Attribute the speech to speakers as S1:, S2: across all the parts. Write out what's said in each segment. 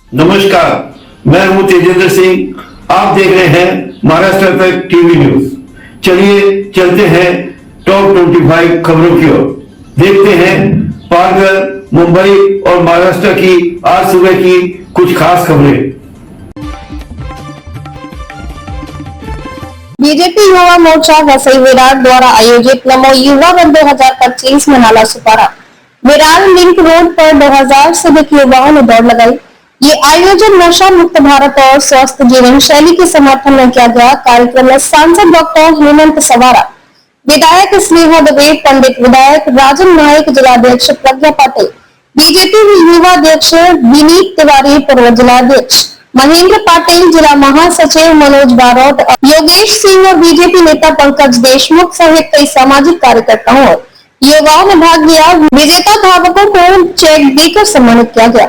S1: नमस्कार, मैं हूं तेजेंद्र सिंह। आप देख रहे हैं महाराष्ट्र तक टीवी न्यूज। चलिए चलते हैं टॉप 25 खबरों की ओर। देखते हैं पालघर, मुंबई और महाराष्ट्र की आज सुबह की कुछ खास खबरें।
S2: बीजेपी युवा मोर्चा वसई विरार द्वारा आयोजित नमो युवा रथ 2025 में नाला सुपारा। विरार लिंक रोड पर 2000 से अधिक युवाओं ने दौड़ लगाई। ये आयोजन नशा मुक्त भारत और स्वस्थ जीवन शैली के समर्थन में किया गया। कार्यक्रम में सांसद डॉक्टर हेमंत सवारा, विधायक स्नेहा दुबे, पंडित विधायक राजन नायक, जिलाध्यक्ष प्रज्ञा पाटिल, बीजेपी युवा अध्यक्ष विनीत तिवारी, पूर्व जिलाध्यक्ष महेंद्र पाटिल, जिला महासचिव मनोज बारोट, योगेश सिंह और बीजेपी नेता पंकज देशमुख सहित कई सामाजिक कार्यकर्ताओं और युवाओं ने भाग लिया। विजेता धावकों को चेक देकर सम्मानित किया गया।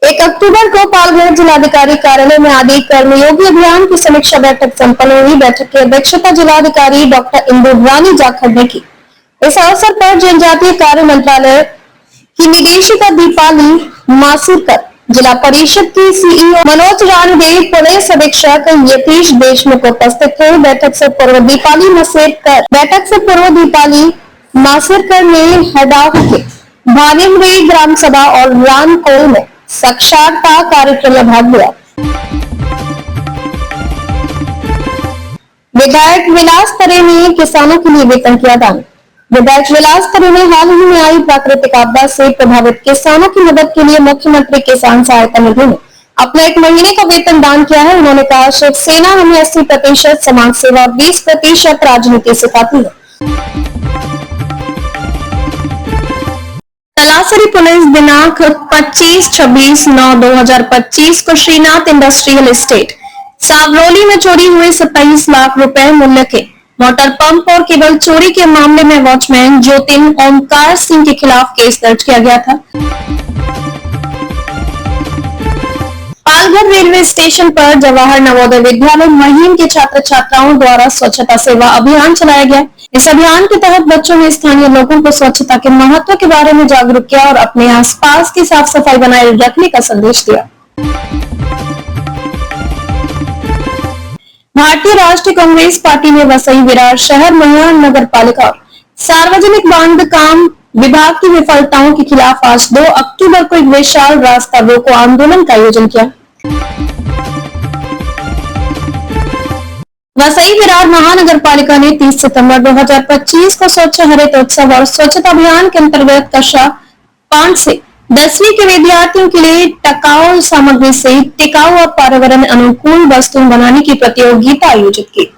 S2: 1 अक्टूबर को पालघर जिलाधिकारी कार्यालय में आदि कर्मयोगी अभियान की समीक्षा बैठक संपन्न हुई। बैठक की अध्यक्षता जिलाधिकारी डॉक्टर इंदु रानी जाखड़ ने की। इस अवसर पर जनजातीय कार्य मंत्रालय की निदेशिका दीपाली मासूरकर, जिला परिषद की सीईओ मनोज रानदेव, पुलिस अधीक्षक यतीश देशमुख उपस्थित थे। बैठक से पूर्व दीपाली मासूरकर ने हडाव के भानिमरी ग्राम सभा और रामकोल में साक्षरता कार्यक्रम में भाग लिया। विधायक विलास तरे ने किसानों के लिए वेतन किया दान। विधायक विलास तरे ने हाल ही में आई प्राकृतिक आपदा से प्रभावित किसानों की मदद के लिए मुख्यमंत्री किसान सहायता निधि में अपना 1 महीने का वेतन दान किया है। उन्होंने कहा, शिवसेना हमें 80% समाज सेवा, 20% राजनीति सिखाती है। तलासरी पुलिस दिनांक 25-26-9-2025 को श्रीनाथ इंडस्ट्रियल एस्टेट सावरोली में चोरी हुए 27 लाख रुपए मूल्य के मोटर पंप और केबल चोरी के मामले में वॉचमैन ज्योतिन ओमकार सिंह के खिलाफ केस दर्ज किया गया था। पालघर रेलवे स्टेशन पर जवाहर नवोदय विद्यालय महिम के छात्र छात्राओं द्वारा स्वच्छता सेवा अभियान चलाया गया। इस अभियान के तहत बच्चों ने स्थानीय लोगों को स्वच्छता के महत्व के बारे में जागरूक किया और अपने आसपास की साफ सफाई बनाए रखने का संदेश दिया। भारतीय राष्ट्रीय कांग्रेस पार्टी ने वसई विरार शहर महिला नगर पालिका और सार्वजनिक बांधकाम विभाग की विफलताओं के खिलाफ आज 2 अक्टूबर को एक विशाल रास्ता रोको आंदोलन का आयोजन किया। वसई विरार महानगर पालिका ने 30 सितंबर 2025 को स्वच्छ हरित उत्सव और स्वच्छता अभियान के अंतर्गत कक्षा 5 से 10वीं के विद्यार्थियों के लिए टिकाऊ सामग्री से टिकाऊ और पर्यावरण अनुकूल वस्तुएं बनाने की प्रतियोगिता आयोजित की।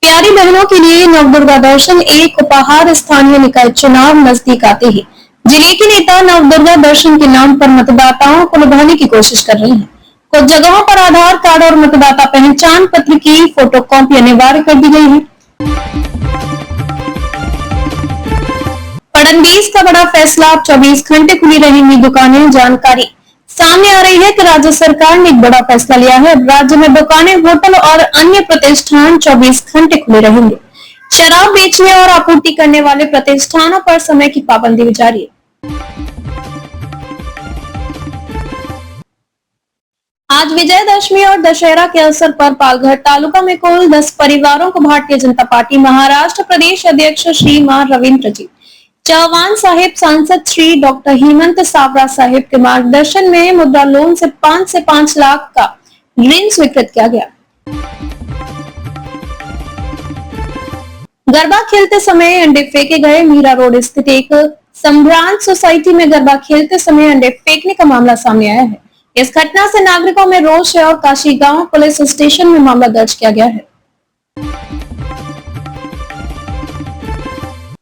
S2: प्यारी बहनों के लिए नवदुर्गा दर्शन एक उपहार। स्थानीय निकाय चुनाव नजदीक आते ही जिले के नेता नवदुर्गा दर्शन के नाम पर मतदाताओं को लुभाने की कोशिश कर रहे हैं। कुछ जगहों पर आधार कार्ड और मतदाता पहचान पत्र की फोटोकॉपी अनिवार्य कर दी गई है। फडणवीस का बड़ा फैसला, अब 24 घंटे खुली रहेंगी दुकानें। जानकारी सामने आ रही है कि राज्य सरकार ने एक बड़ा फैसला लिया है। राज्य में दुकानें, होटल और अन्य प्रतिष्ठान 24 घंटे खुले रहेंगे। शराब बेचने और आपूर्ति करने वाले प्रतिष्ठानों पर समय की पाबंदी जारी है। आज विजयदशमी और दशहरा के अवसर पर पालघर तालुका में कुल 10 परिवारों को भारतीय जनता पार्टी महाराष्ट्र प्रदेश अध्यक्ष श्री मान रविंद्र जी चौहान साहिब, सांसद श्री डॉक्टर हेमंत सावरा साहिब के मार्गदर्शन में मुद्रा लोन से 5 लाख का ऋण स्वीकृत किया गया। गरबा खेलते समय अंडे फेंके गए। मीरा रोड स्थित एक संभ्रांत सोसाइटी में गरबा खेलते समय अंडे फेंकने का मामला सामने आया है। इस घटना से नागरिकों में रोष है और काशी गांव पुलिस स्टेशन में मामला दर्ज किया गया है।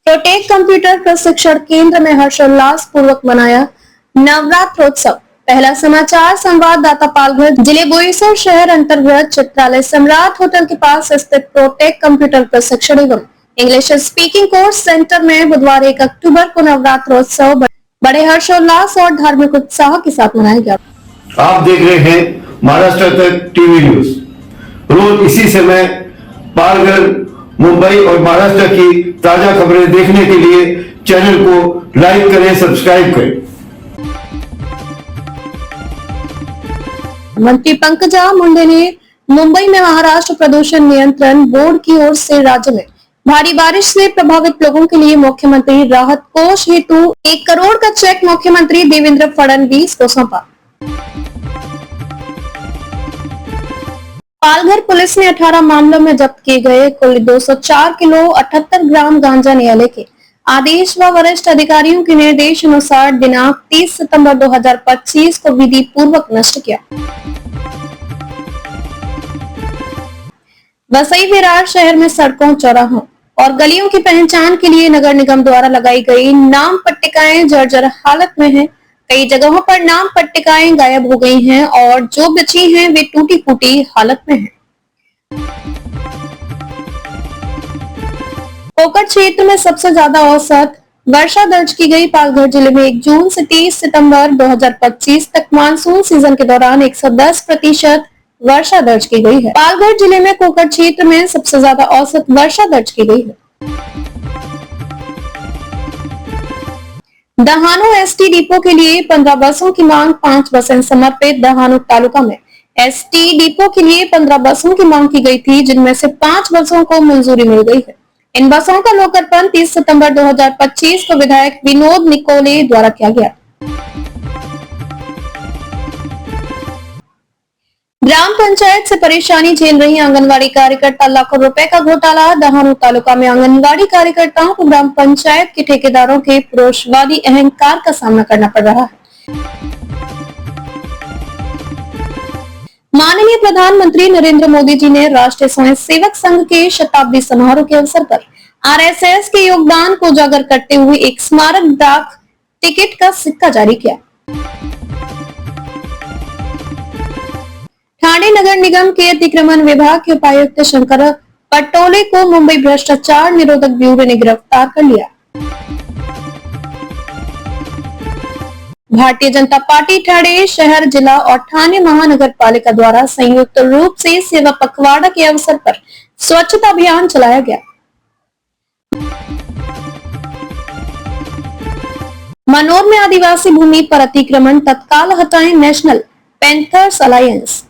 S2: प्रोटेक कंप्यूटर प्रशिक्षण केंद्र में हर्षोल्लास पूर्वक मनाया नवरात्रोत्सव। पहला समाचार संवाददाता पालघर जिले बोईसर शहर अंतर्गत चित्रालय सम्राट होटल के पास स्थित प्रोटेक कंप्यूटर प्रशिक्षण एवं इंग्लिश स्पीकिंग कोर्स सेंटर में बुधवार 1 अक्टूबर को नवरात्रोत्सव बड़े हर्षोल्लास और धार्मिक उत्साह के साथ मनाया गया।
S1: आप देख रहे हैं महाराष्ट्र तक टीवी न्यूज। रोज इसी समय पालघर, मुंबई और महाराष्ट्र की ताजा खबरें देखने के लिए चैनल को लाइक करें, सब्सक्राइब करें।
S2: मंत्री पंकजा मुंडे ने मुंबई में महाराष्ट्र प्रदूषण नियंत्रण बोर्ड की ओर से राज्य में भारी बारिश से प्रभावित लोगों के लिए मुख्यमंत्री राहत कोष हेतु 1 करोड़ का चेक मुख्यमंत्री देवेंद्र फडणवीस को सौंपा। पालघर पुलिस ने 18 मामलों में जब्त किए गए कुल 204 किलो 78 ग्राम गांजा न्यायालय के आदेश व वरिष्ठ अधिकारियों के निर्देश अनुसार दिनांक 30 सितंबर 2025 को विधि पूर्वक नष्ट किया। वसई विरार शहर में सड़कों, चौराहों और गलियों की पहचान के लिए नगर निगम द्वारा लगाई गई नाम पट्टिकाएं जर्जर हालत में हैं। कई जगहों पर नाम पट्टिकाएं गायब हो गई हैं और जो बची हैं वे टूटी फूटी हालत में हैं। कोकर क्षेत्र में सबसे ज्यादा औसत वर्षा दर्ज की गई। पालघर जिले में 1 जून से 30 सितंबर 2025 तक मानसून सीजन के दौरान 110% वर्षा दर्ज की गई है। पालघर जिले में कोकर क्षेत्र में सबसे ज्यादा औसत वर्षा दर्ज की गई है। दहानू एसटी डिपो के लिए 15 बसों की मांग, 5 बसें समर्पित। दहानू तालुका में एसटी डिपो के लिए 15 बसों की मांग की गई थी, जिनमें से 5 बसों को मंजूरी मिल गई है। इन बसों का लोकार्पण 30 सितंबर 2025 को विधायक विनोद निकोले द्वारा किया गया। ग्राम पंचायत से परेशानी झेल रही आंगनवाड़ी कार्यकर्ता, लाखों रुपए का घोटाला। दहानू तालुका में आंगनवाड़ी कार्यकर्ताओं को ग्राम पंचायत के ठेकेदारों के पुरुषवादी अहंकार का सामना करना पड़ रहा है। माननीय प्रधानमंत्री नरेंद्र मोदी जी ने राष्ट्रीय स्वयं सेवक संघ के शताब्दी समारोह के अवसर पर आरएसएस के योगदान को उजागर करते हुए एक स्मारक डाक टिकट का सिक्का जारी किया। ठाणे नगर निगम के अतिक्रमण विभाग के उपायुक्त शंकर पटोले को मुंबई भ्रष्टाचार निरोधक ब्यूरो ने गिरफ्तार कर लिया। भारतीय जनता पार्टी ठाणे शहर, जिला और ठाणे महानगर पालिका द्वारा संयुक्त रूप से सेवा पखवाड़ा के अवसर पर स्वच्छता अभियान चलाया गया। मनोर में आदिवासी भूमि पर अतिक्रमण तत्काल हटाएं, national panthers alliance.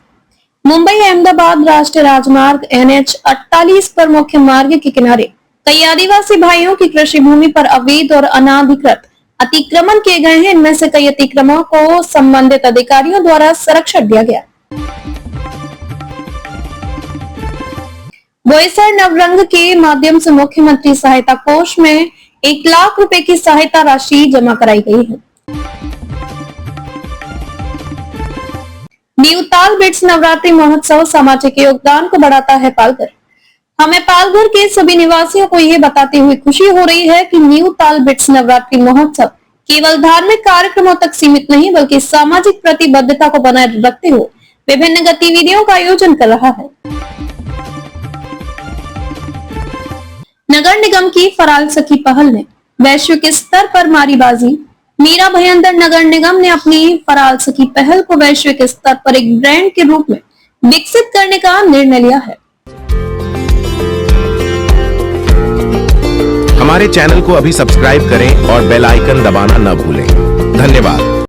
S2: Mumbai Ahmedabad राष्ट्रीय राजमार्ग NH 48 पर मुख्य मार्ग के किनारे कई आदिवासी भाइयों की कृषि भूमि पर अवैध और अनाधिकृत अतिक्रमण किए गए हैं। इनमें से कई अतिक्रमणों को संबंधित अधिकारियों द्वारा संरक्षण दिया गया। बोईसर नवरंग के माध्यम से मुख्यमंत्री सहायता कोष में 1 लाख रुपए की सहायता राशि जमा कराई गई है। न्यू ताल बिट्स नवरात्रि महोत्सव सामाजिक योगदान को बढ़ाता है पालघर। हमें पालघर के सभी निवासियों को यह बताते हुए खुशी हो रही है कि न्यू ताल बिट्स नवरात्रि महोत्सव केवल धार्मिक कार्यक्रमों तक सीमित नहीं बल्कि सामाजिक प्रतिबद्धता को बनाए रखते हुए विभिन्न गतिविधियों का आयोजन कर रहा है। नगर निगम की फराल सखी पहल ने वैश्विक स्तर पर मारी बाजी। मीरा भयंदर नगर निगम ने अपनी फराल सखी पहल को वैश्विक स्तर पर एक ब्रांड के रूप में विकसित करने का निर्णय लिया है।
S3: हमारे चैनल को अभी सब्सक्राइब करें और बेल आइकन दबाना न भूलें। धन्यवाद।